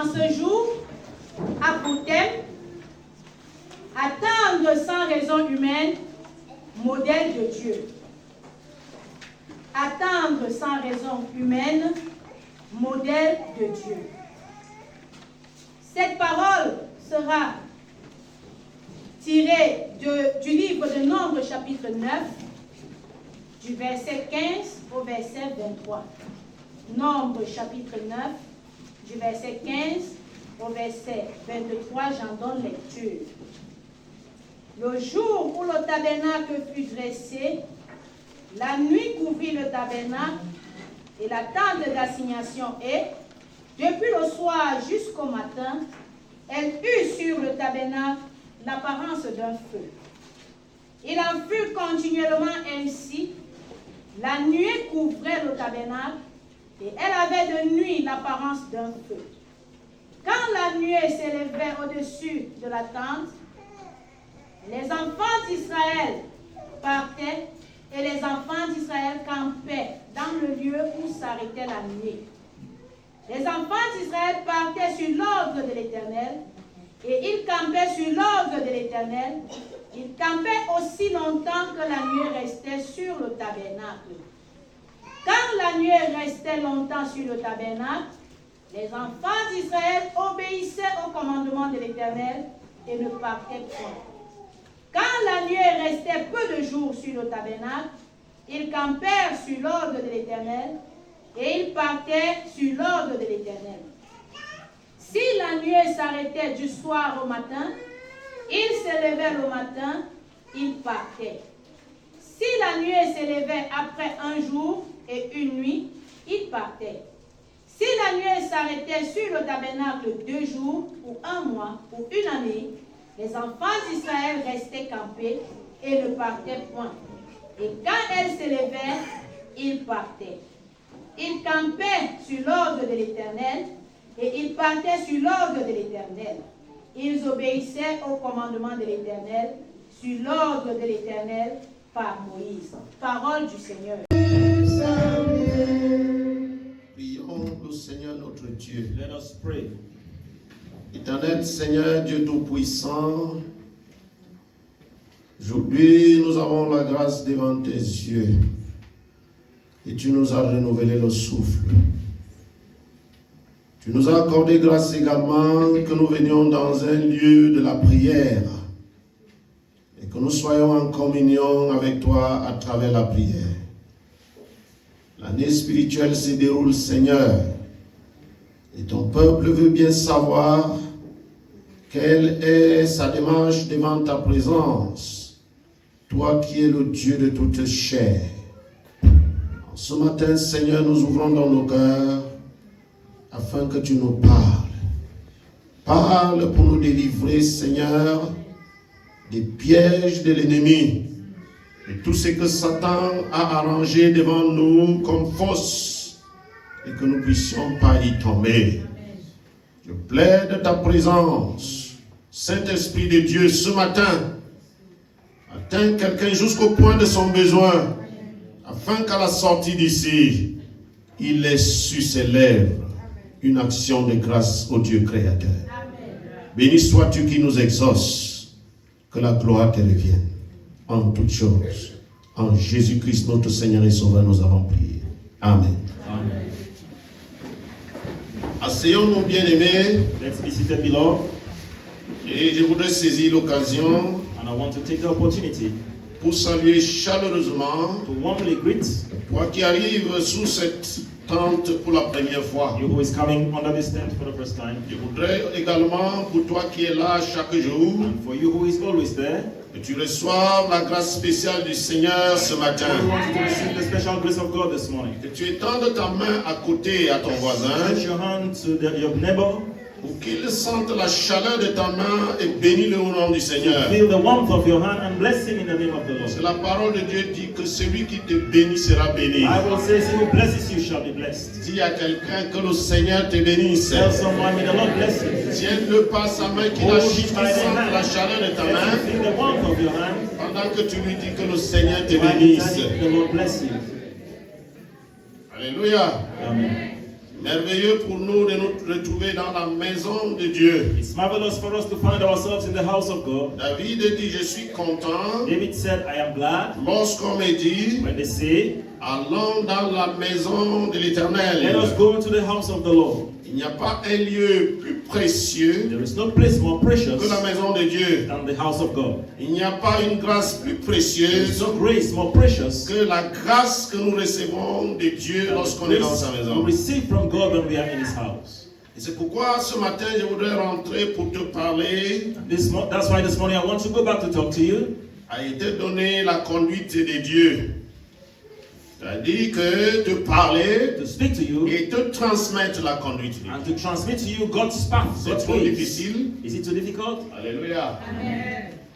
en ce jour a pour thème attendre sans raison humaine, modèle de Dieu. Attendre sans raison humaine, modèle de Dieu. Cette parole sera tirée du livre de Nombres chapitre 9, du verset 15 au verset 23. Nombres chapitre 9, du verset 15 au verset 23, j'en donne lecture. Le jour où le tabernacle fut dressé, la nuit couvrit le tabernacle et la tente d'assignation et, depuis le soir jusqu'au matin, elle eut sur le tabernacle l'apparence d'un feu. Il en fut continuellement ainsi. La nuée couvrait le tabernacle et elle avait de nuit l'apparence d'un feu. Quand la nuée s'élevait au-dessus de la tente, les enfants d'Israël partaient et les enfants d'Israël campaient dans le lieu où s'arrêtait la nuée. Les enfants d'Israël partaient sur l'ordre de l'Éternel et ils campaient sur l'ordre de l'Éternel. Ils campaient aussi longtemps que la nuée restait sur le tabernacle. Quand la nuée restait longtemps sur le tabernacle, les enfants d'Israël obéissaient au commandement de l'Éternel et ne partaient point. Quand la nuée restait peu de jours sur le tabernacle, ils campèrent sur l'ordre de l'Éternel et ils partaient sur l'ordre de l'Éternel. Si la nuée s'arrêtait du soir au matin, ils s'élevaient le matin, ils partaient. Si la nuée s'élevait après un jour et une nuit, ils partaient. Si la nuée s'arrêtait sur le tabernacle 2 jours, ou 1 mois, ou 1 année, les enfants d'Israël restaient campés et ne partaient point. Et quand elle s'élevait, ils partaient. Ils campaient sur l'ordre de l'Éternel et ils partaient sur l'ordre de l'Éternel. Ils obéissaient au commandement de l'Éternel, sur l'ordre de l'Éternel par Moïse. Parole du Seigneur. Prions le Seigneur notre Dieu. Let us pray. Éternel Seigneur, Dieu Tout-Puissant, aujourd'hui nous avons la grâce devant tes yeux et tu nous as renouvelé le souffle. Tu nous as accordé grâce également que nous venions dans un lieu de la prière et que nous soyons en communion avec toi à travers la prière. L'année spirituelle se déroule, Seigneur, et ton peuple veut bien savoir quelle est sa démarche devant ta présence, toi qui es le Dieu de toute chair. En ce matin, Seigneur, nous ouvrons dans nos cœurs afin que tu nous parles. Parle pour nous délivrer, Seigneur, des pièges de l'ennemi, de tout ce que Satan a arrangé devant nous comme fausse, et que nous ne puissions pas y tomber. Je plaide ta présence, Saint-Esprit de Dieu, ce matin. Atteins quelqu'un jusqu'au point de son besoin, afin qu'à la sortie d'ici, il ait sur ses lèvres une action de grâce au Dieu créateur. Béni sois-tu qui nous exauce, que la gloire te revienne en toutes choses. En Jésus-Christ, notre Seigneur et Sauveur, nous avons prié. Amen. Amen. Asseyons-nous, bien-aimés, Let's be seated, beloved. et je voudrais saisir l'occasion And I want to take the opportunity pour saluer chaleureusement to warmly greet toi qui arrives sous cette tente pour la première fois. you who is coming under this tent for the first time. Je voudrais également pour toi qui es là chaque jour And for you who is always there, que tu reçoives la grâce spéciale du Seigneur ce I matin. want you to receive the special grace of God this morning. Que tu étendes ta main à côté à ton voisin Stretch your hand to your neighbor. pour qu'il sente la chaleur de ta main et bénis-le au nom du Seigneur. Feel the warmth of your hand and bless him in the name of the Parce que Lord. la parole de Dieu dit que celui qui te bénit sera béni. I will say, he who blesses you shall be blessed. Dis à quelqu'un que le Seigneur te bénisse. Tell someone, may the Lord bless you. Tiens-le par sa main, qu'il agite, qu'il sente la chaleur de ta Let main, him feel the warmth of your hand. pendant que tu lui dis que le Seigneur te While bénisse. the Lord bless you. Alléluia. Amen. Merveilleux pour nous de nous retrouver dans la maison de Dieu. It's marvelous for us to find ourselves in the house of God. David dit, je suis content David said, I am glad lorsqu'on me dit, when they say, allons dans la maison de let l'Éternel. us go to the house of the Lord. Il n'y a pas un lieu plus précieux There is no place more precious que la maison de Dieu. than the house of God. Il n'y a pas une grâce plus There is précieuse no grace more precious que la grâce que nous recevons de Dieu than lorsqu'on the est dans sa grace maison. we receive from God when we are in His house. Et c'est pourquoi ce matin, je voudrais rentrer pour te parler. That's why this morning I want to go back to talk to you. A été donné la conduite de Dieu. C'est-à-dire que te parler To speak to you et te transmettre la conduite de Dieu. and to transmit to you God's path, C'est God's trop ways. difficile. Is it too difficult? Alléluia.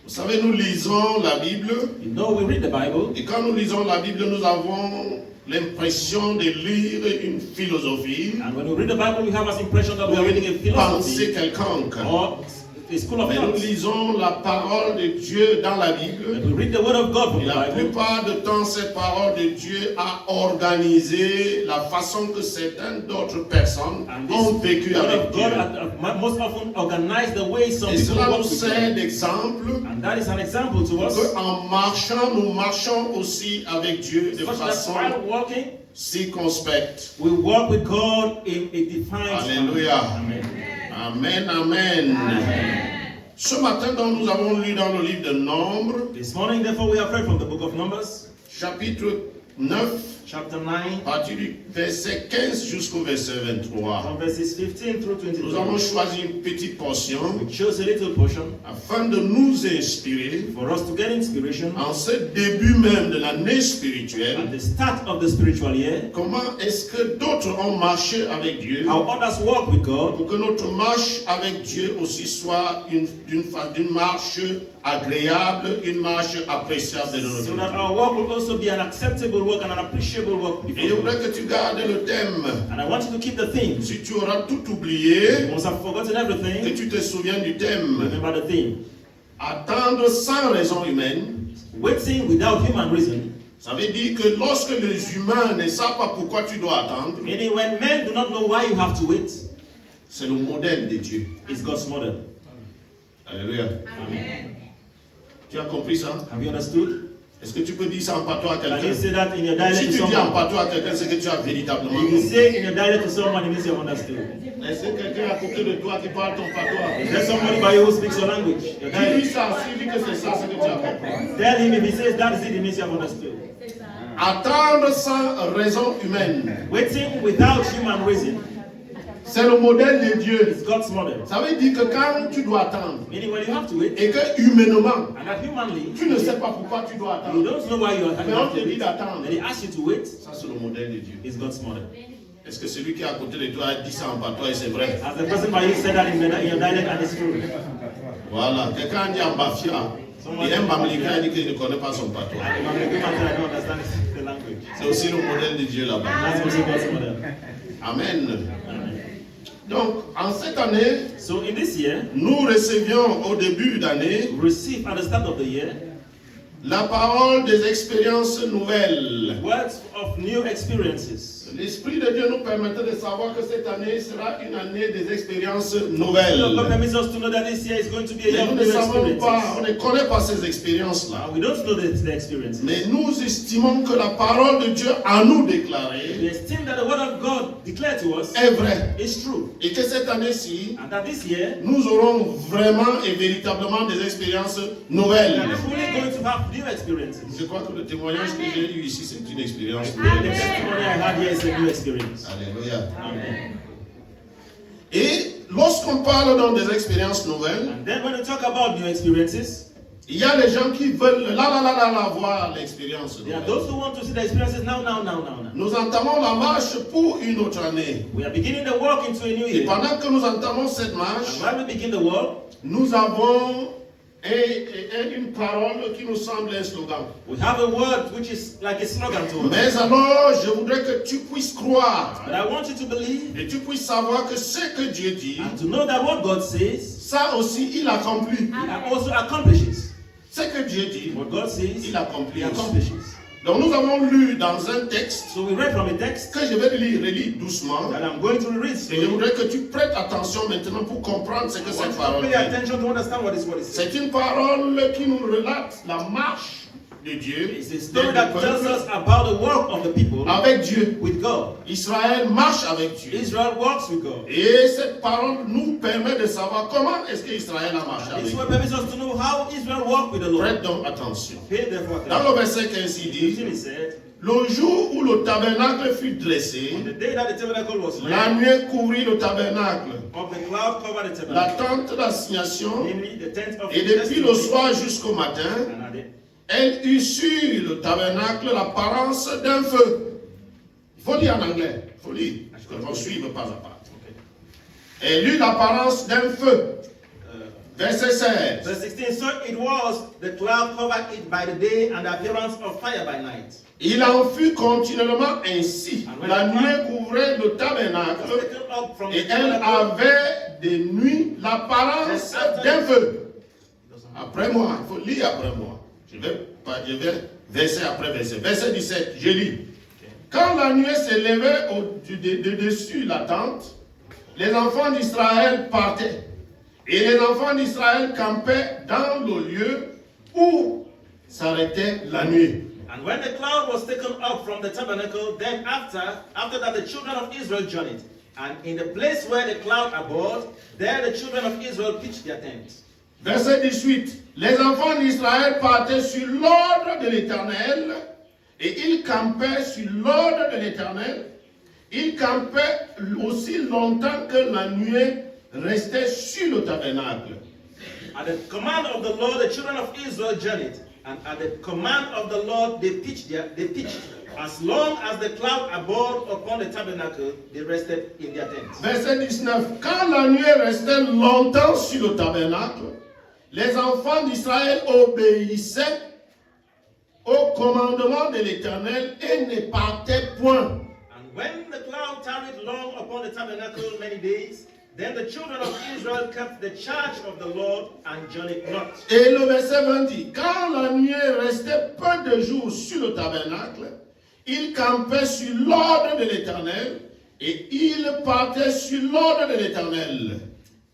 Vous savez, nous lisons la Bible. You know, we read the Bible, Et quand nous lisons la Bible, nous avons l'impression de lire une philosophie, and when we read the Bible, we have this impression that we are reading a une pensée philosophy quelconque. or a school of Mais nous thought. lisons la parole de Dieu dans la Bible. When we read the Word of God from Et the la Bible, plupart du temps, cette parole de Dieu a organisé la façon que certaines d'autres personnes and ont this vécu Word avec of Dieu. God most often organize the way some Et people cela walk nous with sert God. d'exemple And that is an example to us. qu'en marchant, nous marchons aussi avec Dieu de Such that façon while walking, circonspecte. we walk with God in a defined Alléluia. Amen. Amen, amen. Ce matin, donc, nous avons lu dans le livre de Nombres, This morning, therefore, we have read from the book of Numbers, chapitre 9, chapter 9, à partir du verset 15 jusqu'au verset 23. from verses 15 through Nous avons 22. choisi une petite portion We chose a little portion afin de nous inspirer for us to get inspiration en ce début même de l'année spirituelle. at the start of the spiritual year, Comment est-ce que d'autres ont marché avec Dieu how others walk with God, pour que notre marche avec Dieu aussi soit d'une marche agréable, une marche appréciable de notre so vie. that our walk will also be an acceptable walk and an appreciable walk Et je before voudrais God. que tu gardes le thème. And I want you to keep the theme. Si tu auras tout oublié, Once I've forgotten que everything, tu te souviens du thème. remember the theme. Attendre sans raison humaine, Waiting without human reason, ça veut dire que lorsque les humains ne savent pas pourquoi tu dois attendre, meaning when men do not know why you have to wait, c'est le modèle de Dieu. is God's model. Alléluia. Amen. Tu as compris ça? Have you understood? Est-ce que tu peux dire ça en patois à Can you quelqu'un? say that in your Si dialect to tu dis en someone? patois à quelqu'un, c'est que tu as véritablement If you compris. say in your dialect to someone, it means you have understood. Est-ce que quelqu'un à côté de toi qui parle ton patois? Is there somebody by you who speaks your language? Your Tu dis dialect? ça, s'il dit que c'est ça, c'est que tu as compris. Tell him if he says that is it, it means you have understood. Attendre sans raison humaine, Waiting without human reason c'est le modèle de Dieu. is God's model. Ça veut dire que quand tu dois attendre, Meaning when you have to wait, et que humainement, and that humanly, tu ne sais pas pourquoi tu dois you attendre, don't know why you mais on have te to dit wait, d'attendre. then he asks you to wait, Ça, c'est le modèle de Dieu. is God's model. Est-ce que celui qui est à côté de toi a dit ça en patois et c'est vrai? As the person by you said that in your dialect and it's true. Voilà. Quelqu'un dit en bafia. Et un Bamilika a dit qu'il ne connaît pas son patois. And if I'm a good man, I don't understand the language. C'est aussi le modèle de Dieu là-bas. That's also God's model. Amen. Donc, en cette année, So in this year, nous recevions au début d'année we receive at the start of the year la parole des expériences nouvelles. words of new experiences. L'Esprit de Dieu nous permettait de savoir que cette année sera une année des expériences So God nouvelles. permits us to know that this year is going to be a Mais year nous of ne new savons pas, on experiences. ne connaît pas ces expériences-là. We don't know the experiences. Mais nous estimons que la parole de Dieu à nous We déclarée esteem that the word of God declared to us est vraie. is true. Et que cette année-ci, And that this year, nous aurons vraiment et véritablement des expériences nouvelles. we are truly going to have new experiences. Je crois que le témoignage que j'ai eu ici, c'est une expérience The nouvelle. testimony I had here is a new experience. Alléluia. Amen. Et lorsqu'on parle donc des expériences nouvelles, And then when we talk about new experiences, il y a des gens qui veulent voir l'expérience there are nouvelle. those who want to see the experiences now. Nous entamons la marche pour une autre année. We are beginning the walk into a new Et year. pendant que nous entamons cette marche, And while we begin the walk, nous avons une parole qui nous semble un slogan. we have a word which is like a slogan to us. Mais alors, je voudrais que tu puisses croire But I want you to believe et tu puisses savoir que ce que Dieu dit, and to know that what God says, ça aussi, il accomplit. He also accomplishes. Ce que Dieu dit, What God says, il accomplit He aussi. accomplishes. Donc nous avons lu dans un texte So we read from a text que je vais relire doucement. that I'm going to read. Et je voudrais que tu prêtes attention maintenant pour comprendre ce que cette parole Pay dit. attention to understand what is C'est une parole qui nous relate la marche de Dieu, It's a story that tells us about the work of the people avec Dieu. with God. Israël marche avec Dieu. Israel walks with God. Et cette parole nous permet de savoir comment est-ce qu'Israël a marché avec This Dieu. word permits us to know how Israel walked with the Lord. Prête donc attention. Pay therefore Dans attention. le verset 15, il dit, He said, le jour où le tabernacle fut dressé, on the day that the tabernacle was la laid, nuée couvrit le tabernacle, of the cloud covered the la tabernacle, tente d'assignation, namely the tent of et the depuis le testimony, soir jusqu'au matin, and at the elle eut sur le tabernacle l'apparence d'un feu. Il faut lire en anglais, il faut lire, on va suivre pas à pas. Elle eut l'apparence d'un feu. Verset 16. Verse 16, so it was, the cloud covered it by the day, and the appearance of fire by night. Il en fut continuellement ainsi. La nuée couvrait le It tabernacle was taken up from the et elle tabernacle. avait de nuit l'apparence d'un feu. Après moi, il faut lire après moi. Je vais verset après verset. Verset 17, je lis. Quand la nuée s'élevait au-dessus de la tente, les enfants d'Israël partaient. Et les enfants d'Israël campaient dans le lieu où s'arrêtait la nuée. And when the cloud was taken up from the tabernacle, then after that the children of Israel journeyed. And in the place where the cloud abode, there the children of Israel pitched their tents. Verset 18. Les enfants d'Israël partaient sur l'ordre de l'Éternel et ils campaient sur l'ordre de l'Éternel. Ils campaient aussi longtemps que la nuée restait sur le tabernacle. At the command of the Lord, the children of Israel journeyed. And at the command of the Lord, they pitched. As long as the cloud abode upon the tabernacle, they rested in their tents. Verset 19. Quand la nuée restait longtemps sur le tabernacle, les enfants d'Israël obéissaient au commandement de l'Éternel et ne partaient point. And when the cloud tarried long upon the tabernacle many days, then the children of Israel kept the charge of the Lord and journeyed not. Et le verset 20 dit, quand la nuée restait peu de jours sur le tabernacle, ils campaient sur l'ordre de l'Éternel et ils partaient sur l'ordre de l'Éternel.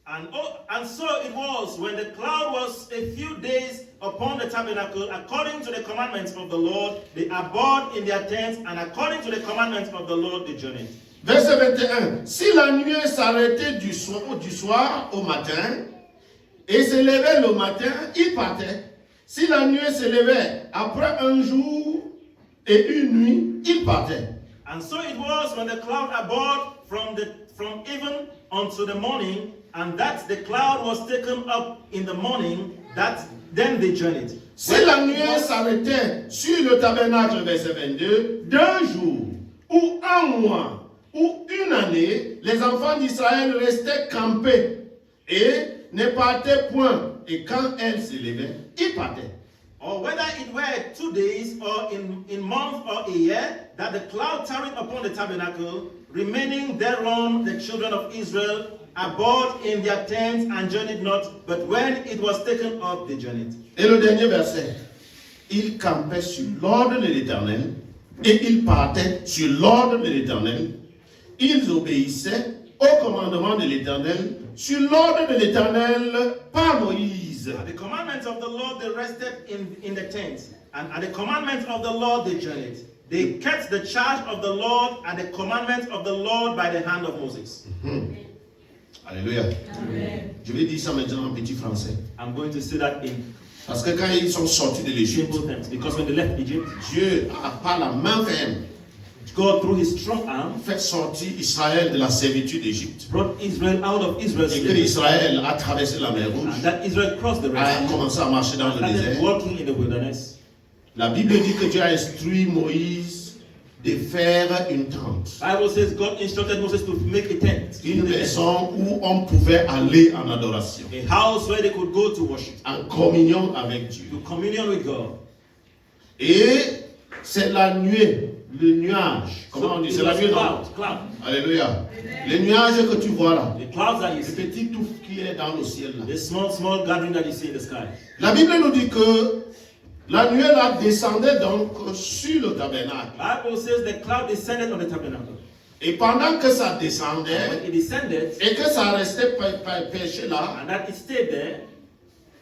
And so it was when the cloud was a few days upon the tabernacle, according to the commandments of the Lord, they abode in their tents, and according to the commandments of the Lord, they journeyed. Verset 21. Si la nuée s'arrêtait du soir au matin et se levait le matin, ils partaient. Si la nuée se levait après un jour et une nuit, ils partaient. And so it was when the cloud abode from even unto the morning, and that the cloud was taken up in the morning, that then they journeyed. Si la nuée s'arrêtait sur le tabernacle, verset 22, d'un jour ou un mois ou une année, les enfants d'Israël restaient campés et ne partaient point. Et quand elle se levait, ils partaient. Or whether it were 2 days or in month or a year, that the cloud tarried upon the tabernacle, remaining thereon the children of Israel abode in their tents and journeyed not, but when it was taken up, they journeyed. Et le dernier verset, ils campaient sur l'ordre de l'Éternel et ils partaient sur l'ordre de l'Éternel. Ils obéissaient au commandement de l'Éternel, sur l'ordre de l'Éternel par Moïse. At the commandments of the Lord, they rested in the tents, and at the commandments of the Lord, they journeyed. They kept the charge of the Lord and the commandments of the Lord by the hand of Moses. Alléluia. Amen. Je vais dire ça maintenant en petit français. I'm going to say that in Parce que quand ils sont sortis de l'Égypte, simple terms, because when they left Egypt, Dieu a par la main ferme God, through his strong arm, fait sortir Israël de la servitude d'Égypte. brought Israel out of Israel's Et que slavery. Israël a traversé la mer Rouge, And that Israel crossed the Red a Sea, commencé à marcher dans le started désert. walking in the wilderness. La Bible dit que Dieu a instruit Moïse de faire une tente. Bible says God instructed Moses to make a tent, Une maison où on pouvait aller en adoration, a house where they could go to worship, en communion avec Dieu. to communion with God. Et c'est la nuée, le nuage. Comment on dit? It C'est la was nuée, non? cloud. Alléluia. Les nuages que tu vois là, The clouds that you le see, petit touffe qui est dans le ciel là. the small gathering that you see in the sky. La Bible nous dit que La nuée là descendait donc sur le tabernacle. Bible says the cloud descended on the tabernacle. Et pendant que ça And descendait when it descended, et que ça restait perché là, and that it stayed there,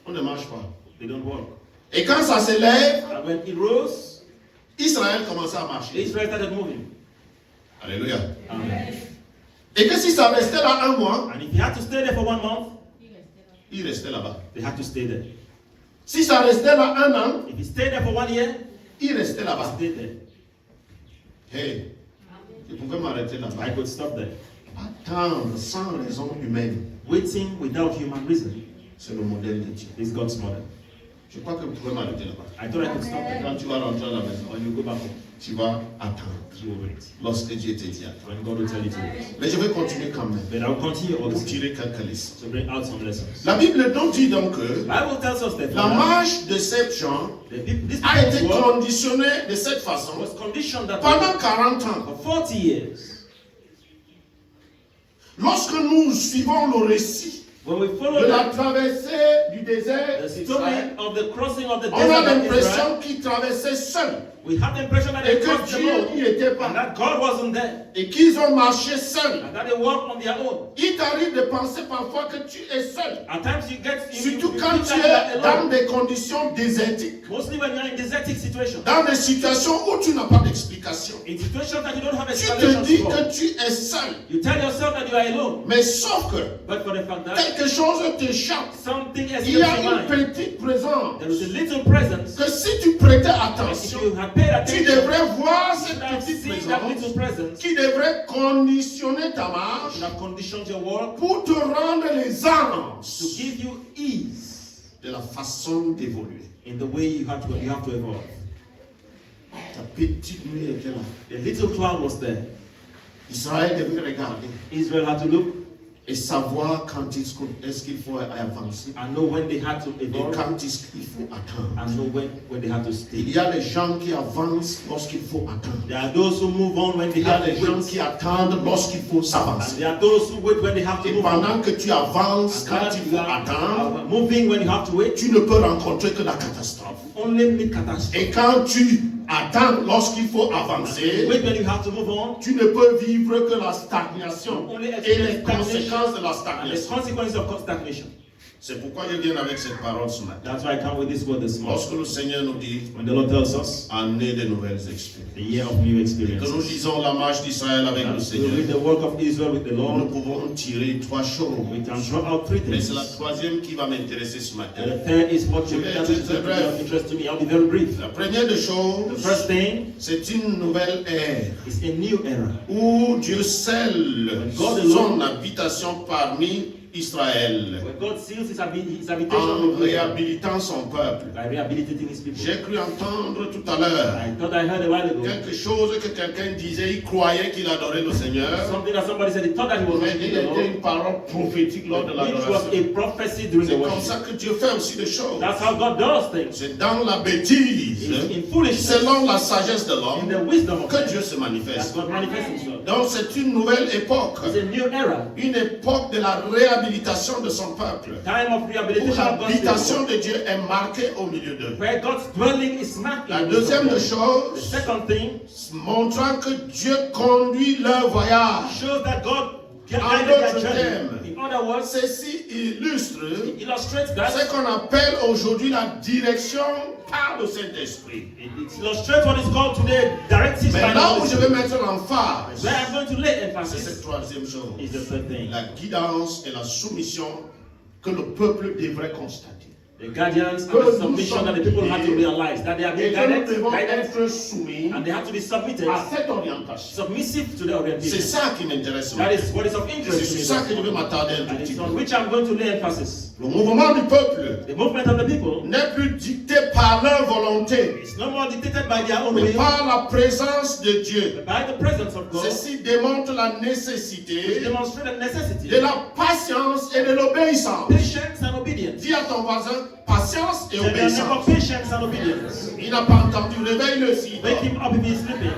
on ne marche pas. they don't walk. Et quand ça se lève, And when it rose, Israël commençait à marcher. Israel started moving. Alléluia. Amen. Et que si ça restait là un mois, And if you had to stay there for 1 month, il restait là-bas. they had to stay there. Si ça restait là un an, If you stayed there for 1 year, il restait là-bas. stay there. Hey, je pouvais m'arrêter I là-bas. could stop there. Attendre sans raison humaine, Waiting without human reason c'est le modèle de Dieu. is God's model. Je crois que vous pouvez m'arrêter là-bas. I thought I could stop there. Quand tu vas rentrer à la maison, When you go back home, tu vas attendre you will wait. lorsque Dieu te dit. When God will tell you to wait. Mais je vais continuer quand même But I will continue pour also tirer quelques leçons. to bring out some lessons. La Bible donc dit donc que Bible tells us that la marche de ces gens this a été people's work conditionnée de cette façon was conditioned that pendant 40 ans. for 40 years, Lorsque nous suivons le récit when we follow de la the traversée du désert, the story of the crossing of the on a desert of Israel, l'impression qu'ils traversaient seuls we have the impression that et they que crossed the Dieu road n'y était and pas that God wasn't there et qu'ils ont marché seuls. and that they walked on their own. Il t'arrive de penser parfois que tu es seul, At times you get surtout you quand think tu that es you are dans alone. des conditions désertiques, Mostly when you're in desertic situations, dans des situations où tu n'as pas d'explication. in situations that you don't have Tu te explanations dis for. que tu es seul, You tell yourself that you are alone, mais sauf que but for the fact that quelque chose t'échappe. something Il escapes y a your une mind. petite présence There is a little presence. que si tu prêtais If attention, you had paid tu attention, devrais voir you cette should have petite seen that little présence presence. qui devrait conditionner ta You marche should have conditioned your work pour te rendre les arranges to give you ease de la façon d'évoluer. in the way you have to evolve. Ta petite nuée était là. The little cloud was there. Israël devait regarder Israel had to look et savoir quand est-ce qu'il faut avancer and know when they had to et evolve quand est-ce qu'il faut attendre. and know when they had to Il stay. y a des gens qui avancent lorsqu'il faut attendre. There are those who move on when they Il y a have des to gens wait. qui attendent lorsqu'il faut And s'avancer. there are those who wait when they have to Et move on. pendant que tu avances, And quand while il you faut are attendre, moving when you have to wait, tu ne peux rencontrer que la catastrophe. only meet catastrophe. Et quand tu attends lorsqu'il faut avancer, Wait when you have to move on, tu ne peux vivre que la stagnation only et les experience conséquences de la and the stagnation. consequences of stagnation. C'est pourquoi je viens avec cette parole ce matin. That's why I come with this word this morning. Lorsque le Seigneur nous dit When the Lord tells us année de nouvelles expériences, the year of new que experiences, nous lisons la marche d'Israël avec le we read Seigneur, the work of Israel with the nous Lord. pouvons tirer 3 choses. We can draw out 3 Mais things. c'est la troisième qui va m'intéresser ce matin. And the third is what Je vais être très bref. interest to me. I'll be very brief. La première des The choses, first thing c'est une nouvelle ère is a new era où Dieu scelle God son habitation parmi Israël where God seals his habitation en with people réhabilitant son peuple. by rehabilitating his people. J'ai cru entendre tout à l'heure I thought I heard a while ago quelque chose que quelqu'un disait, il croyait qu'il adorait le Seigneur, something that somebody said. He thought that he was mais worshiping il the était Lord, une parole prophétique lors de which was l'adoration. a prophecy during the C'est comme worship. ça que Dieu fait aussi des choses. That's how God does things. C'est dans la bêtise, It's in foolishness, selon la sagesse de in l'homme, the wisdom of que God, Dieu se that manifeste. God manifests himself. Donc c'est une nouvelle époque, It's a new era, une époque de la réhabilitation de son peuple, time of où rehabilitation of God's l'habitation people, de Dieu est marquée au milieu d'eux. where God's dwelling is marked. La in the midst of deuxième them. The chose, second thing montrant que Dieu conduit leur voyage. shows that God En guided d'autres their termes, journey. In other words, ceci illustre it illustrates that. ce qu'on appelle aujourd'hui la direction par le Saint-Esprit. It illustrates what is called today directive Mais by là the où Holy je vais Spirit. mettre l'emphase, Where I'm going to lay c'est emphasis cette troisième chose. is the third thing. La guidance et la soumission que le peuple devrait constater. The guardians and Que the nous submission that the sommes people have to realize that they are Et being que nous guided, devons guided être soumis and they have to be submitted, à cette orientation. submissive to the C'est orientation. ça qui m'intéresse. That is what is of C'est interest sur to ça que je me. vais m'attarder un tout And petit it's on peu. which I'm going to lay emphasis. Le mouvement du peuple The movement of the people n'est plus dicté par leur volonté, is no more dictated by their own mais will, par la présence de Dieu. but by the presence of God, Ceci démontre la which nécessité demonstrate the necessity, de la patience et de l'obéissance. patience and obedience. Dis à ton voisin, patience et Tell your neighbor obéissance. patience and obedience. Il n'a pas entendu, réveille-le s'il Wake dort. him up if he's sleeping.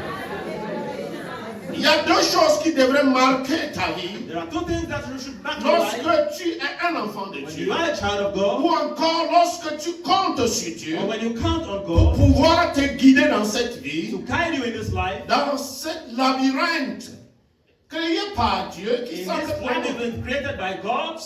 Il y a deux choses qui devraient marquer ta vie. There are two things that you should back your life. Lorsque tu es un enfant de When Dieu, you are a child of God, ou encore lorsque tu comptes sur Dieu, or when you count on pour God pouvoir te guider dans cette vie, to guide you in this life, dans cette labyrinthe créé par Dieu, qui in semble this plan has been created by God.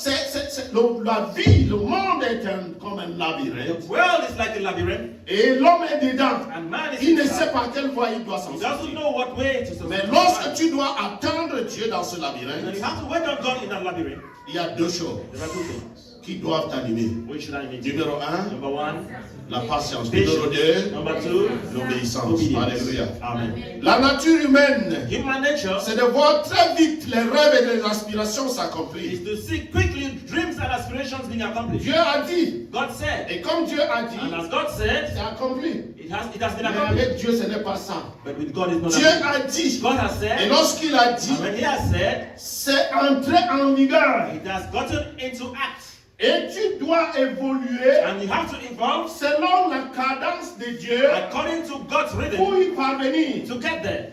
la vie, le monde est comme un The labyrinthe. world is like a labyrinth, Et l'homme est dedans. and man is Il ne sait inside. pas quelle voie il doit s'en He sortir. doesn't know what way to Mais survive. lorsque tu dois attendre Dieu dans ce And labyrinthe, you have to wait on God in that labyrinth. il y a deux choses There are two things. qui doivent t'animer. Which should I need? Numéro 1, Number one, la patience. Numéro 2, number two, l'obéissance. obedience. Alléluia. Amen. La nature humaine, Human nature c'est de voir très vite les rêves et les aspirations s'accomplir. is to see quickly dreams and aspirations being accomplished. Dieu a dit, God said, et comme Dieu a dit, and as God said, c'est accompli. it has been Mais accomplished. avec Dieu, ce n'est pas ça. But with God, it's not Dieu accomplished. a dit, God has et said, lorsqu'il a dit, and when He has said, c'est entré en vigueur. it has gotten into act. Et tu dois évoluer And you have to evolve selon la cadence de Dieu according to God's pour rhythm y parvenir. to get there.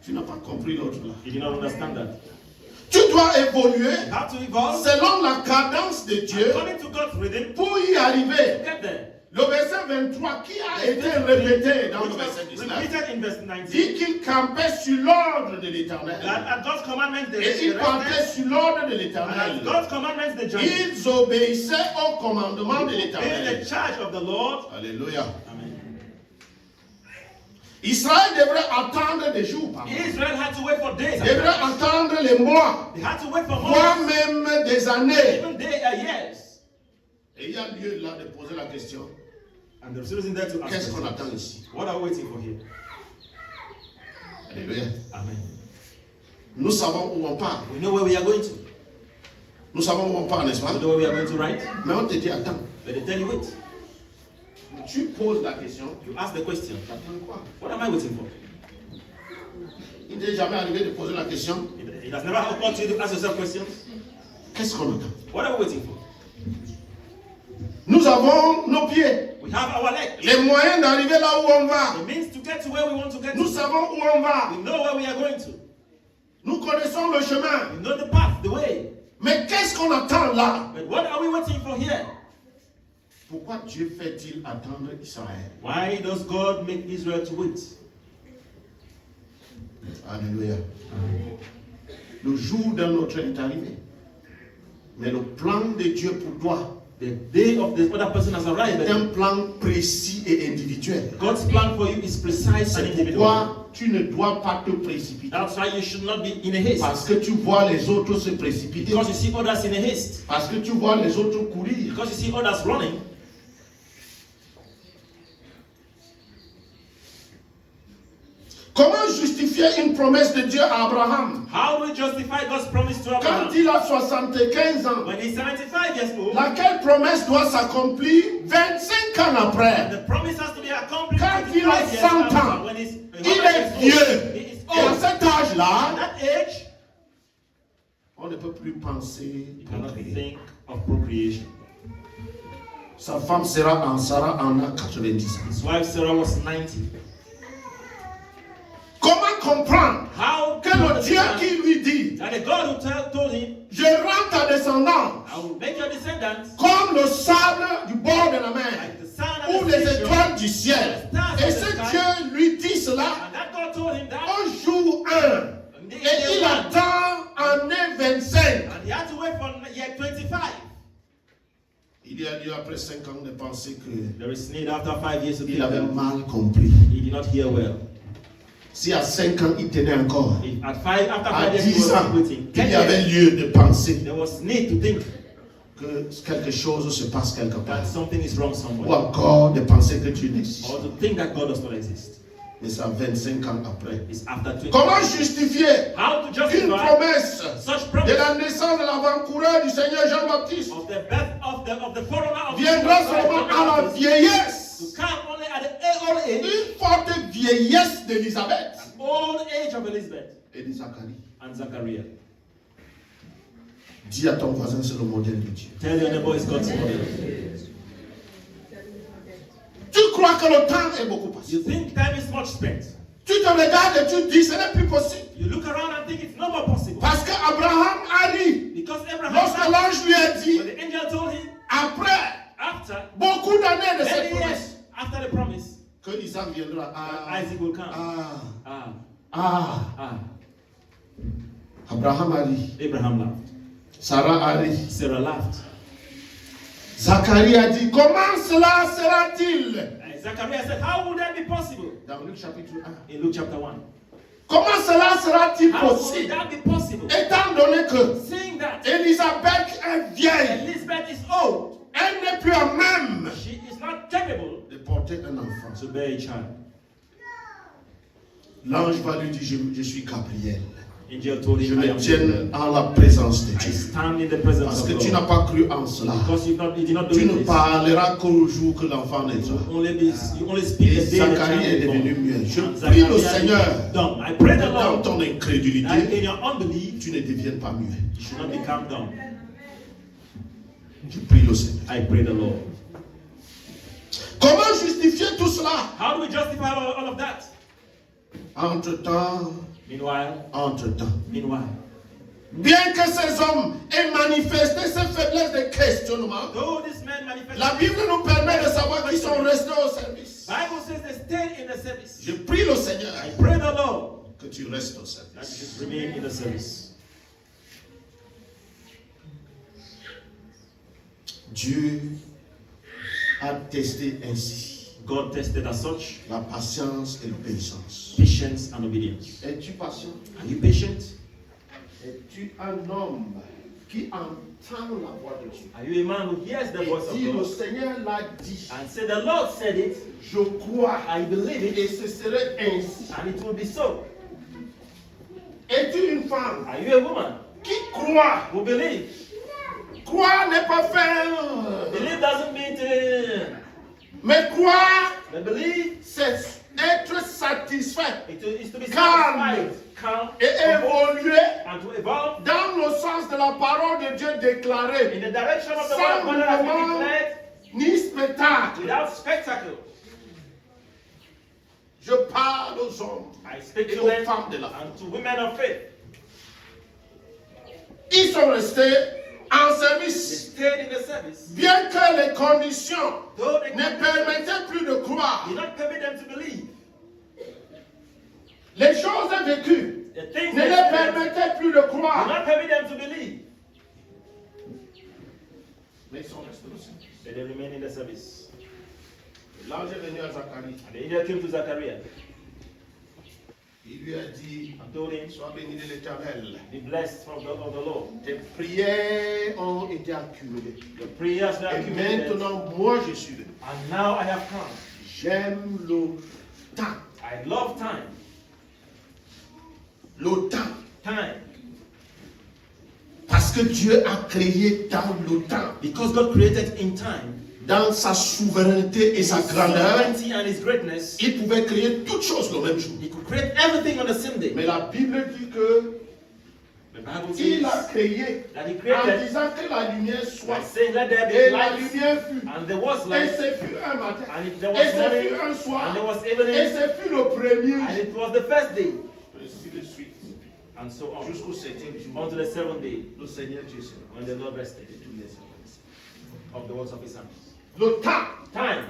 Tu n'as pas compris l'autre là. You did not understand that. Tu dois évoluer You have to evolve selon la cadence de Dieu according to God's rhythm pour y arriver. to get there. Le verset 23 qui a été répété dans le Which verset was 19 repeated in verse 19. dit qu'il campait sur l'ordre de l'Éternel. That at God's commandments they Et il partait rested, sur l'ordre de and at l'Éternel. God's commandments they journeyed. Ils obéissaient au commandement de In l'Éternel. the charge of the Lord. Alléluia. Amen. Israël devrait attendre des jours, pardon. Israel had to wait for days. Devrait attendre les mois, They had to wait for voire months, même des années. even years. Et il y a lieu là de poser la question, And there's reason there to ask qu'est-ce qu'on questions. attend ici? What are we waiting for here? Alléluia. Amen. Nous savons où on part. We know where we are going to. Nous savons où on part, n'est-ce pas? We know where we are going to, right? Mais on te dit, attends, But they tell you wait. tu poses la question, You ask the question. t'attends quoi? What am I waiting for? Il n'est jamais arrivé de poser la question, It has never occurred to you to ask yourself questions. qu'est-ce qu'on attend? What are we waiting for? Nous avons nos pieds, We have our legs. les moyens d'arriver là où on va. It means to get to where we want to get Nous to. savons où on va. We know where we are going to. Nous connaissons le chemin. We know the path, the way. Mais qu'est-ce qu'on attend là? But what are we waiting for here? Pourquoi Dieu fait-il attendre Israël? Why does God make Israel to wait? Alléluia. Le jour de notre est arrivé. Mais le plan de Dieu pour toi The day of the other person has arrived. est un plan précis et individuel. God's plan for you is precise and C'est individual. pourquoi tu ne dois pas te précipiter. That's why you should not be in a haste. Parce que tu vois les autres se précipiter. Because you see others in a haste. Parce que tu vois les autres courir. Because you see others running. Comment justifier une promesse de Dieu à Abraham? How do we justify God's promise to Quand Abraham? il a 75 ans, When he's 75 years old, laquelle promesse doit s'accomplir 25 ans après? the promise has to be accomplished Quand 25 il a years 100 after. ans, When he's il est vieux. He is Et à old. cet âge-là, At that age, on ne peut plus penser you cannot procréer. think of procreation. Sa femme Sarah en a 90 ans. His wife Sarah was 90. Comment comprendre How que le can Dieu qui lui dit, and the God who told him, je rends ta descendance I will make your descendants comme le sable du bord de la mer like the sun ou and the les seashore. étoiles du ciel. Et ce Dieu lui dit cela And that God told him that. au jour 1. Et il attend en 25. And he had to wait for year 25. Il y a lieu après 5 ans de penser que There is need after 5 years to il avait think mal compris. he did not hear well. Si à 5 ans il tenait encore, If after à 5 years he 10 ans, was waiting, 10 il y avait years, lieu de penser there was need to think que quelque chose se passe quelque part. that something is wrong Ou somewhere. encore de penser que Dieu n'existe. Or to think that God does not exist. Mais c'est à 25 ans après. It's after 20. Comment justifier How to une justify promesse such de promise la naissance de l'avant-coureur du Seigneur Jean-Baptiste of the birth of the forerunner of viendra Jesus seulement Christ, à la vieillesse, to come only at the old age, une forte vieillesse d'Élisabeth old age of Elizabeth et de Zacharie. and Zachariah. Dis à ton voisin, c'est le modèle de Dieu. Tell your neighbor it's God's model. Tu crois que le temps est beaucoup passé. You think time is much spent. Tu te regardes et tu te dis, ce n'est plus possible. You look around and think it's no more possible. Parce qu'Abraham a ri. Because Abraham, Lorsque l'ange lui a dit, when the angel told him, après after beaucoup d'années de cette many promesse, years after the promise, que Isaac viendra. that Isaac will come. Abraham a ri. Abraham laughed. Sarah a ri. Sarah laughed. Zacharie a dit, comment cela sera-t-il? And Zachariah said, how would that be possible? Dans Luc chapitre 1. In Luke chapter 1. Comment cela sera-t-il How would possible? that be possible? Étant donné que Seeing that Élisabeth est vieille, Elizabeth is old, elle n'est plus à même she is not capable de porter un enfant. to bear a child. L'ange va lui dire, je suis Gabriel. Angel told Je him, I me am tiens Gabriel. en la présence de I Dieu. stand in the presence Parce of que tu God. n'as pas cru en cela. Because you did not Tu believe ne this. parleras qu'au jour que l'enfant naîtra. You only speak Et the day the Zacharie est child is devenu born. muet. Je And prie le Zachariah Seigneur is dumb. I pray the que dans Lord ton that in incrédulité, your unbelief, tu ne deviennes pas muet. you should not become dumb. Je prie le Seigneur. I pray the Lord. Comment justifier tout cela? How do we justify all of that? Entre-temps, Meanwhile, bien que ces hommes aient manifesté ces faiblesses de questionnement, though this man manifested, la Bible nous permet de savoir qu'ils sont restés au service. Bible says they stayed in the service. Je prie le Seigneur I pray the Lord que tu restes au that you service. should remain in the service. Dieu a testé ainsi God tested as such la patience et l'obéissance. patience and obedience. Es-tu patient? Are you patient? Es-tu un homme qui entend la voix de Dieu? Are you a man who hears the voice Et of dit, le God Seigneur l'a dit. and say, the Lord said it, Je crois I believe it, et ce serait ainsi. and it will be so? Es-tu une femme Are you a woman qui croit? who believe? Croire n'est pas faire. Believe doesn't mean to, Mais croire, but believe c'est être satisfait it is to be Calm. satisfied, calm, et évoluer and to evolve dans le sens de la parole de Dieu déclarée. in the direction of the Sans word of God that has been mouvement declared ni spectacle. without spectacle. Je parle aux hommes I speak et to aux men femmes de la foi. and to women of faith. Ils sont restés en They service. stayed in the service. Bien que les conditions Though they ne permettaient plus de croire, did not permit them to believe. les choses vécues The things ne they les said permettaient plus de did croire. not permit them to believe. Mais ils sont restés au service. But they remained in the service. L'ange est venu à Zacharie. And the angel came to Zachariah Il lui a dit, and told him, sois béni de l'Éternel. be blessed from God of the Lord. Tes prières ont été accumulées. Your prayers are Et accumulated. maintenant, moi, je suis venu. And now I have come. J'aime le temps. I love time. Le temps. Time. Parce que Dieu a créé dans le temps. Because God created in time. Dans sa souveraineté et sa His grandeur, sovereignty and His greatness. il pouvait créer toutes choses le même jour. He could create everything on the same day. Mais la Bible dit que The Bible il a says créé that He en created disant que la lumière by soit. saying, let there Et be la light. lumière fut. And there was Et light. ce fut un matin. And there Et was ce morning. fut un soir. And there was Et evening. ce fut le premier And jour. it was the first day. Ainsi de suite. And so on. Jusqu'au septième jour. Unto the seventh day. Le Seigneur Dieu s'est When the Lord rested of the works of His hands. Le temps. Time.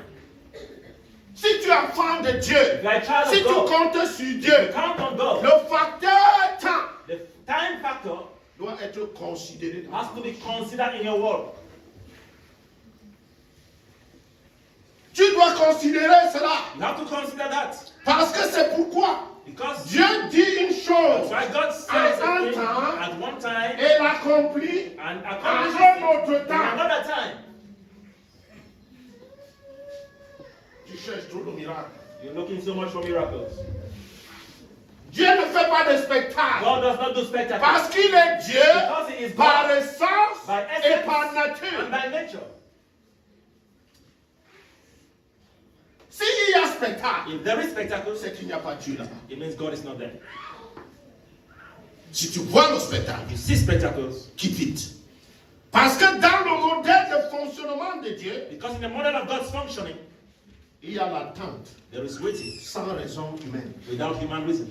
Si tu es enfant de Dieu, If you are a child si of tu God, comptes sur you Dieu, count on God. le facteur temps The time factor doit être considéré. dans has to be considered in your world. Tu dois considérer cela. You have to consider that. Parce que c'est pourquoi Because Dieu dit une chose that's why God says à un a thing temps at one time et l'accomplit and à accomplishes un it autre in temps. another time. Tu cherches trop de miracles. You're looking so much for miracles. Dieu ne fait pas de spectacle. God does not do spectacle. Parce qu'il est Dieu Because He is par God essence by et par essence nature. and by nature. S'il y a spectacle, If there is spectacle, c'est qu'il n'y a pas Dieu là-bas. it means God is not there. Si tu vois le spectacle, If you see spectacles, quitte vite. Parce que dans le modèle de fonctionnement de Dieu, because in the model of God's functioning, Il y a l'attente There is waiting sans raison humaine. without human reason.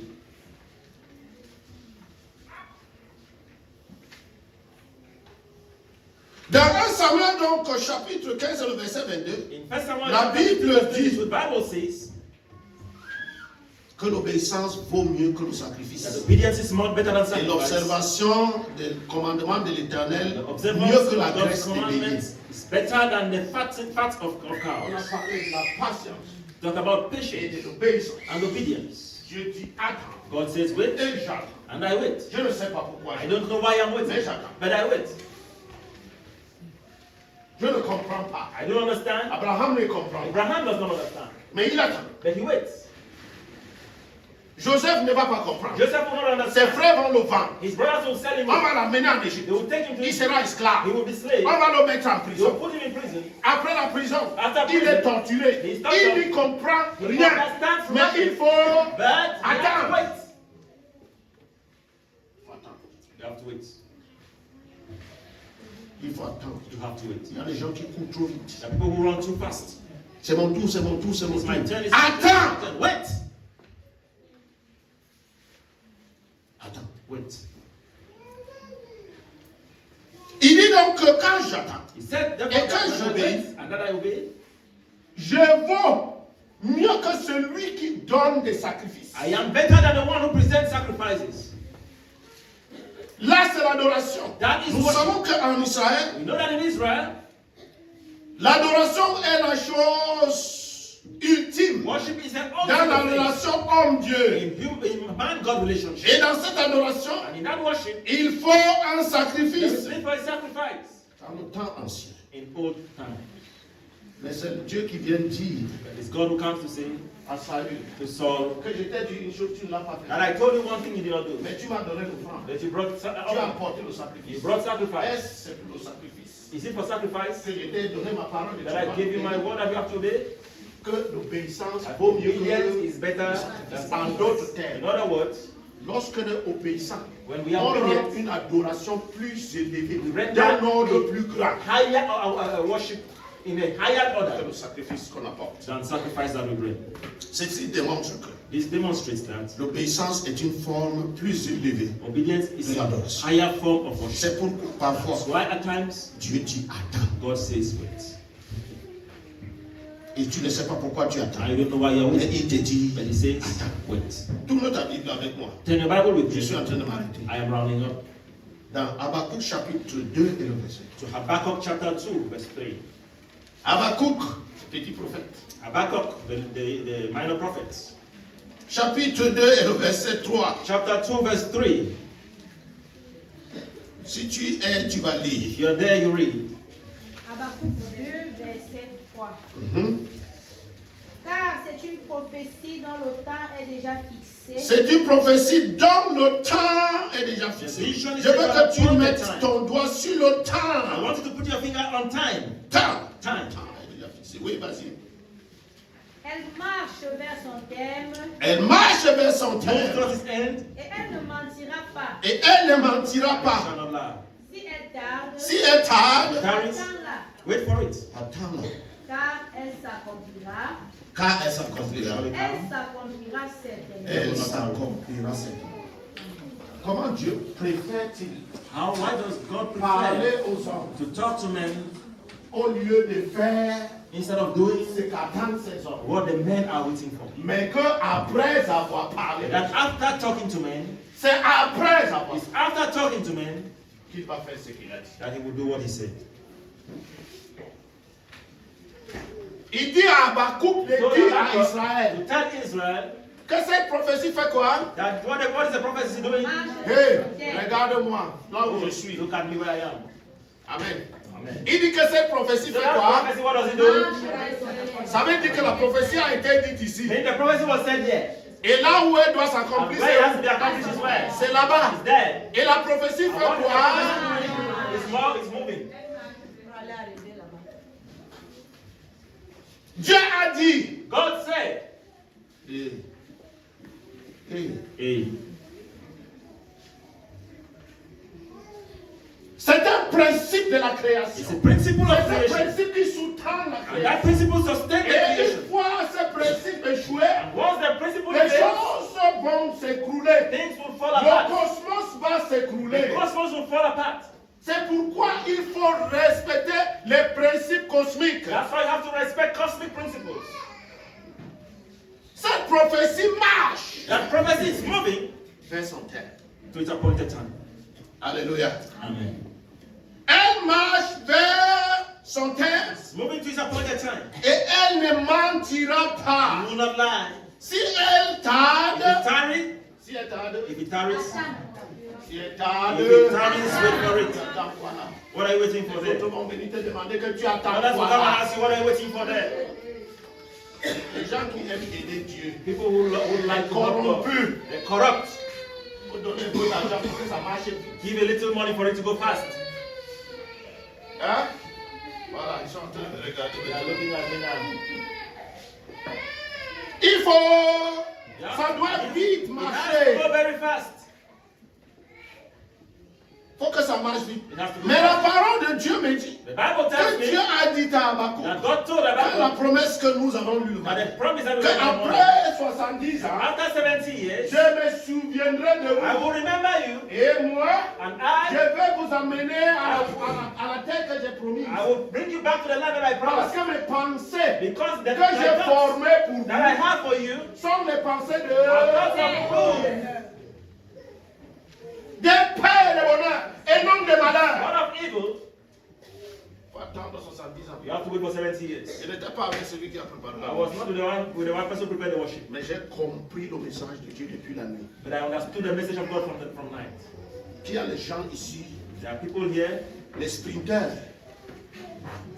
Dans 1 Samuel, donc, chapitre 15, le verset 22, In 1 Samuel, La chapter 15, Bible verse 22, dit- the Bible says que l'obéissance vaut mieux que le that sacrifice. obedience is more better than Et sacrifice. l'observation des commandements de l'Éternel, The observance mieux que la of God's graisse des béliers. commandments is better than the fat of On a cows. parlé de la patience Talk about et patience de l'obéissance. and obedience. Dieu dit attends. God says, wait, Et j'attends. and I wait. Je ne sais pas pourquoi. I don't know why I'm waiting, Mais j'attends. but I wait. Je ne comprends pas. I don't understand. Abraham ne comprend pas. Abraham does not understand, Mais il attend. but he waits. Joseph ne va pas comprendre. Joseph will not Ses understand. frères vont le vendre. His brothers will sell him On off. va l'amener en They Égypte. will take him to Il Egypt. sera esclave. He will be slave. On va le mettre en They will prison. put him in prison. Après la prison, After il prison, est torturé. he is Il tortured. n'y comprend He rien. understands Mais nothing. il faut But you have to attendre. wait. You have to wait. Il faut attendre. You have to wait. Il y a des gens qui courent trop vite. There are people who run too fast. C'est mon tour, c'est mon tour, c'est mon It's tour. my turn. It's Attends. my turn. Wait. Attends. Wait. Il dit donc que quand j'attends, He said, Et therefore, quand that I j'obéis, wait and that I obey, je vaux mieux que celui qui donne des sacrifices. I am better than the one who presents sacrifices. Là, c'est l'adoration. That is Nous worship. savons qu'en Israël, We know that in Israel, l'adoration est la chose ultime worship is an dans la ultimate thing relation homme-Dieu. in man-God relationship. Et dans cette adoration, And in that worship, il faut un there is sacrifice. need for a sacrifice. Dans le temps ancien, In old time, mais c'est Dieu qui vient dire it's God who comes to say à Saül to Saul que je t'ai dit une chose, tu ne l'as pas that fait. I told you one thing you did not do, Mais tu m'as donné l'offrande. that you brought Tu as sacrifice. apporté le You sacrifice. brought sacrifice. Est-ce c'est pour le sacrifice Is it for sacrifice que je t'ai donné ma parole et tu that I m'as gave you my obéi? word that you have to obey? Que l'obéissance vaut mieux Obedience que is better than en d'autres sacrifice. termes. In other words, Lorsque nous obéissons, when we on are rend obedient, une adoration plus élevée, we render d'un ordre plus grand higher worship in a higher que order le sacrifice qu'on apporte. than sacrifice that we bring. Ceci démontre que This demonstrates that l'obéissance est une forme plus élevée. obedience is De a l'adoration. higher form of worship. C'est pourquoi parfois That's why at times Dieu dit attends. God says wait. Et tu ne sais pas pourquoi tu attends. I don't know why you're Mais waiting, il te dit but he says attends. wait. Tourne ta Bible avec moi. Turn your Bible with Je suis me. en train de m'arrêter. I am rounding up Dans Habakkuk chapitre 2 et le verset. to Habakkuk chapter 2, verse 3. Habakkuk, petit prophète. Habakkuk, the minor prophets. Chapitre 2 et le verset 3. Chapter 2, verse 3. Si tu es, tu vas lire. If you're there, you read. Habakkuk 2, verset 3. Car c'est une prophétie dont le temps est déjà fixé. C'est une prophétie dont le temps est déjà fixé. Je veux que tu mettes ton doigt sur le I temps. want you to put your finger on time. Temps. Time. Temps est déjà fixé. Oui, vas-y. Elle marche vers son terme Elle marche vers son Move terme. towards its end. et elle ne mentira pas. Et elle ne mentira Shall pas. not lie. Si elle tarde, Si elle tarde, attends-la, Wait for it. attends-la. car elle s'accomplira. Car elle s'accomplira. Elle s'accomplira certainement. Elle s'accomplira certainement. Comment Dieu préfère-t-il Why does God parler prefer aux hommes to talk to men au lieu de faire instead of doing ce qu'attendent ces hommes? what the men are waiting for? Mais qu'après avoir parlé, That after talking to men, c'est après avoir it's after talking to men qu'il va faire ce qu'il a dit. that he will do what he said. Il dit à Habakkuk, il So dit à Habakkuk, Israël, to tell Israel que cette prophétie fait quoi? that what is the prophecy doing? Marche Hey, vers son terme. regarde-moi, là où je suis. Look at me where I am. Amen. Amen. Il dit que cette prophétie So fait that quoi? prophecy, what does it Marche do? vers son terme. Ça veut dire que la prophétie a été dite ici. Then the prophecy was said there. Et là où elle doit And s'accomplir, where it has to be accomplished is where? c'est là-bas. It's there. Et la prophétie And fait what is the quoi? prophecy doing? It's more, it's moving. Pour aller arriver là-bas. Dieu a dit. God said, hey, C'est un principe de la it's création. a principle C'est of un creation. principe qui sous-tend la And that création. principle sustains the Et creation. une fois cosmos will fall apart. C'est pourquoi il faut respecter les principes cosmiques. That's why you have to respect cosmic principles. Cette prophétie marche That prophecy is moving vers son terme. to its appointed time. Alléluia. Amen. Elle marche vers son terme It's moving to its appointed time. et elle ne mentira pas. You will not lie. Si elle If tarde, it tarries, si elle tarde, if it tarries, si elle tarde, if it tarries, wait for it. attends quoi là? What are you waiting for there? D'autres vont venir te demander que tu attends Others will quoi come and là? ask you, what are you waiting for there? Les gens qui aiment aider Dieu, People who like to help God, corrompus, they're corrupt. faut donner un peu d'argent pour que ça marche vite. Give a little money for it to go fast. Hein? Voilà, ils sont en train de regarder. They are looking at me now. Il faut, Yeah. ça doit vite It has to marcher. go very fast. Faut que ça marche vite. It has to go Mais la fast. parole de Dieu me dit The Bible tells que Dieu me a dit à Habakkuk that God told que la Habakkuk promesse que nous avons lue le that matin, the promise that we have in the morning, qu'après 70 ans, after 70 years, je me souviendrai de I vous. will remember you, Et moi, and je I vais vous amener à la terre que j'ai promise. will bring you back to the land that I Parce promised. que mes pensées Because the que j'ai thoughts formées pour that I vous have for you sont les pensées are thoughts of de good, des paix et de bonheur et non de malheur. not of evil. Il faut attendre 70 ans. You have to wait for 70 years. Je n'étais pas avec celui qui a préparé la I was not with the one person who prepared the worship, mais j'ai compris le message de Dieu depuis la nuit. but I understood the message of God from night. Il y a les gens ici, There are people here, les sprinteurs.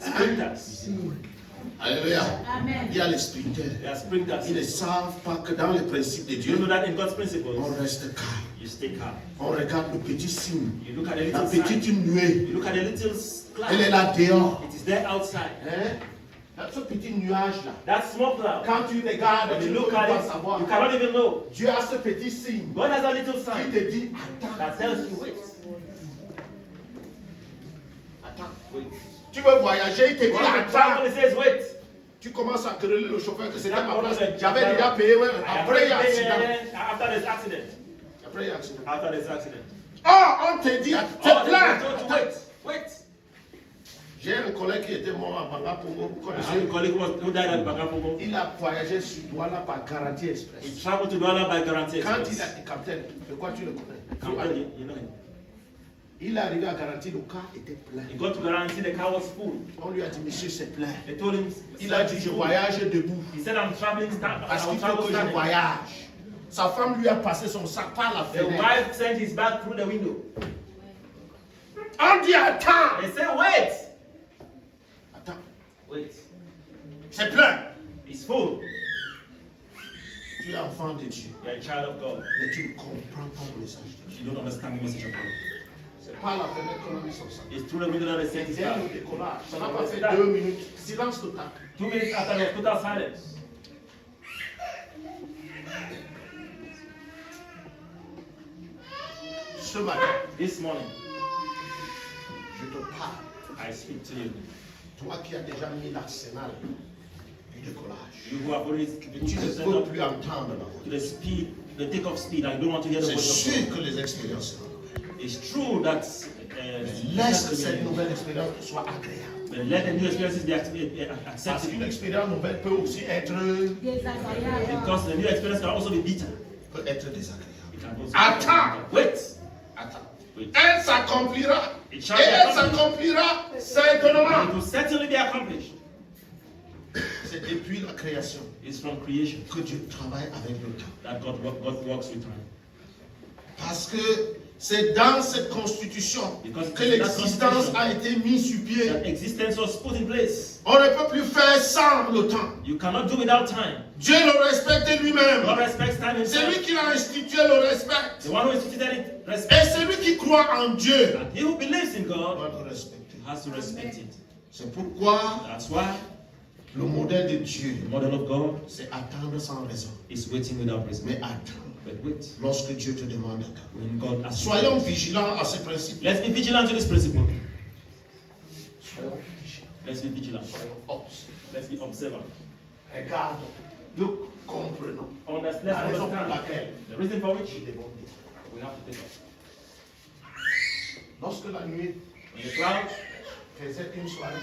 sprinters. Alléluia. Amen. Il y a les sprinteurs. They are sprinters. Ils ne savent pas que dans les principes de You Dieu, know that in God's principles, on reste calme. you stay calm. On regarde le petit signe, You look at the la little petite sign. nuée. You look at the little Elle est cloud. là dehors. It is there outside. Hein? Ce petit nuage-là. That small cloud. Quand tu regardes, When tu you ne peux look at pas it, savoir. you cannot even know. Dieu a ce petit signe God has a little qui sign te dit, that attends, tells you, wait, attends. wait. Tu veux voyager, il te dit, When the attends. travel says, wait. Tu commences à quereller le chauffeur que c'était That ma one place. was a- J'avais déjà payé, ouais. I Après, il y a have to accident. pay after this accident. Après, il y a accident. After this accident. Oh, on te dit, Oh, c'est they plein. told you, wait, wait. J'ai un collègue qui était mort à Bangapongo. Vous I have a connaissez? colleague who died at Bagapongo. Il a voyagé sur Douala par Garantie Express. He traveled to Douala by Guarantee Quand il a Express. dit capitaine, de quoi tu le connais? Captain, you know him. Il est arrivé à Garantie, le car était plein. He got to Guarantee, the car was full. On lui a dit, monsieur, c'est plein. They told him, Il a dit, je voyage debout. He said, I'm traveling Parce I qu'il will faut travel que je standing. voyage. Sa femme lui a passé son sac par la The fenêtre. wife sent his bag through the window. On dit, attends. They said, wait, Attends, wait. c'est plein. It's full. Tu es enfant de Dieu. You're a child of God. Mais tu ne comprends pas le message de Dieu. You don't understand the message of God. C'est par la fenêtre qu'on a mis son sac. It's through the window that they sent his C'est un bag. décollage. Ça n'a pas fait 2 minutes. Silence total. 2 minutes after, there was total silence. Ce matin, This morning, je te parle. I speak to you. Toi qui as déjà mis l'arsenal du décollage. You who have already Tu ne set peux up plus entendre la to voix. the speed, the take-off speed. I don't want to hear the C'est voice of sûr God. que les expériences seront nouvelles. It's true that Laisse que cette nouvelle expérience soit agréable. but let the new experiences be Parce accepted, qu'une expérience nouvelle peut aussi être Désagréable. because the new experience can also be bitter. désagréable. It can also Attends. Wait. Attends. Wait. Elle s'accomplira. It Et shall be elle accomplished. s'accomplira It certainement. will certainly be accomplished. C'est depuis la création It's from creation que Dieu travaille avec le temps. that God works with time. Parce que c'est dans cette constitution Because que l'existence a été mise sur pied. That existence was put in place. On ne peut plus faire sans le temps. You cannot do without time. Dieu le respecte lui-même. God respects time C'est himself. lui qui l'a institué, le respecte. The one who instituted it Et respects. celui qui croit en Dieu And he who believes in God doit le respecter. has to respect it. C'est pourquoi That's why le modèle de Dieu, the model of God c'est attendre sans raison. is waiting without reason. Mais attends, But wait, lorsque Dieu te demande d'attendre. when God asks you. Soyons vigilants à ces principes. Let's be vigilant to this principle. Soyons vigilants. Let's be vigilant. Soyons observants. Let's be observant. Regardons. Nous comprenons. Let's La raison pour understand laquelle the reason for which nous devons dire. we have to take off. Lorsque la nuit When the cloud faisait une soirée,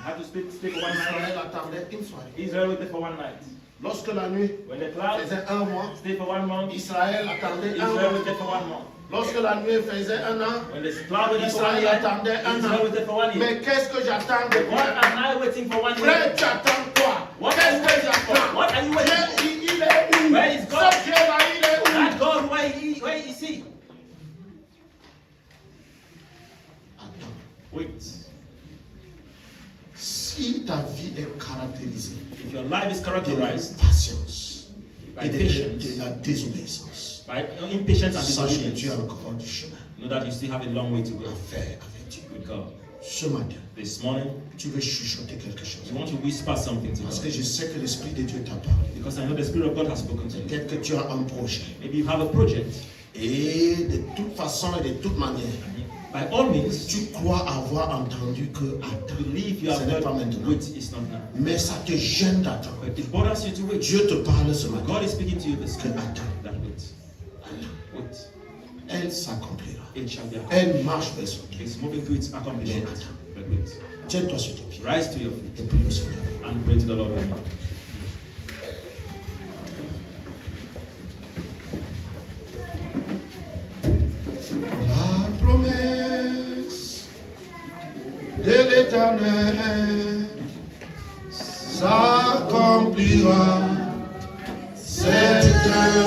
had to speak for one Israël night, attendait une soirée. Israel waited for one night. Lorsque la nuit When the cloud faisait un mois, stayed for 1 month, Israël attendait un Israel mois. waited for 1 month. Lorsque la nuit faisait un an, When the cloud waited for 1 Israël year, attendait un Israel an. waited for 1 year. Mais qu'est-ce que j'attends de What toi? am I waiting for 1 Frère, year? tu attends quoi? What are Qu'est-ce you que waiting for? j'attends? What are you waiting for? Dieu, il est où? Where is God? Ce Dieu-là, il est où? That God, where is he? Attends. Wait. Si ta vie est caractérisée If your life is de characterized l'impatience by et patience, de la désobéissance, by impatience and sache que tu as disobedience, encore du chemin know that you still have a long way to go à faire avec Dieu. with God. Ce matin, This morning, tu veux chuchoter quelque chose. you want to whisper something to Parce que God. je sais que l'Esprit de Dieu t'a parlé. Because I know the Spirit of God has spoken to you. Peut-être que tu as un projet. Maybe you have a project. Et de toute façon et de toute manière, By all means, tu crois avoir entendu que attends, believe you ce have n'est heard, pas maintenant. wait, it's not now. Mais ça te gêne d'attendre. But it bothers you to wait. Dieu te parle ce matin. God is speaking to you this Que morning. attends, That wait. Wait. elle s'accomplira. It shall be accomplished. Elle marche vers son but. It's moving to its accomplishment. But wait. Tiens-toi sur tes pieds Rise to your feet et prie le Seigneur. and pray to the Lord with me. La promesse de l'Éternel s'accomplira. C'est un